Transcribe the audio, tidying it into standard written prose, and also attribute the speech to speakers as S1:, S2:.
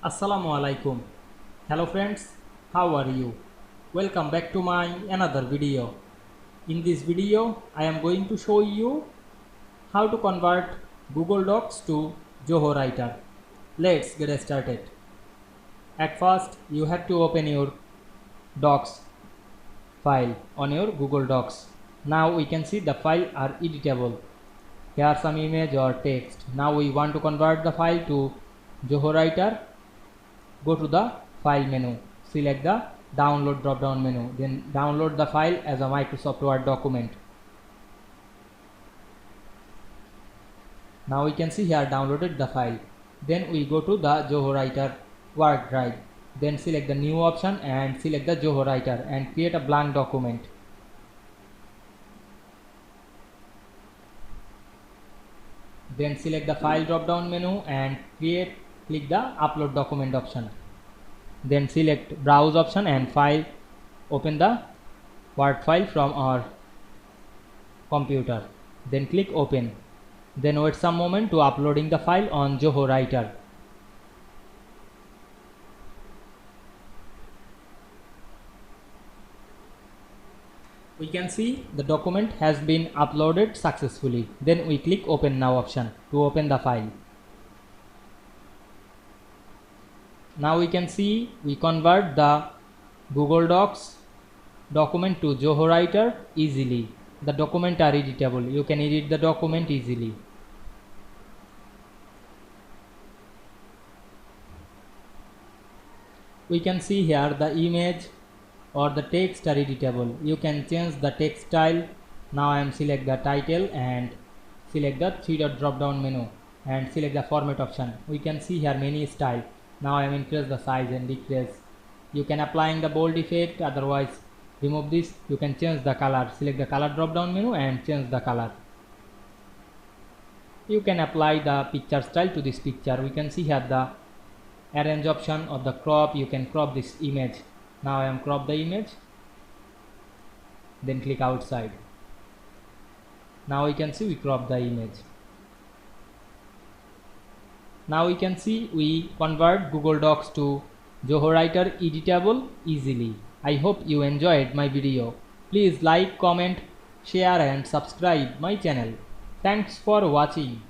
S1: Assalamu Walaikum. Hello friends, how are you? Welcome back to my another video. In this video, I am going to show you how to convert Google Docs to Zoho Writer. Let's get started. At first, you have to open your Docs file on your Google Docs. Now we can see the file are editable. Here are some image or text. Now we want to convert the file to Zoho Writer. Go to the file menu, select the download drop down menu, then download the file as a Microsoft Word document. Now we can see here downloaded the file. Then we go to the Zoho Writer Word drive, then select the new option and select the Zoho Writer and create a blank document. Then select the file drop down menu and click the upload document option. Then select browse option and open the Word file from our computer. Then click open. Then wait some moment to uploading the file on Zoho Writer. We can see the document has been uploaded successfully. Then we click open now option to open the file. Now we can see we convert the Google Docs document to Zoho Writer easily. The document are editable. You can edit the document easily. We can see here the image or the text are editable. You can change the text style. Now I am select the title and select the 3-dot drop down menu and select the format option. We can see here many style. Now I am increase the size and decrease. You can applying the bold effect, otherwise remove this. You can change the color. Select the color drop down menu and change the color. You can apply the picture style to this picture. We can see here the arrange option or the crop. You can crop this image. Now I am crop the image, then click outside. Now we can see we crop the image. Now we can see we convert Google Docs to Zoho Writer editable easily. I hope you enjoyed my video. Please like, comment, share and subscribe my channel. Thanks for watching.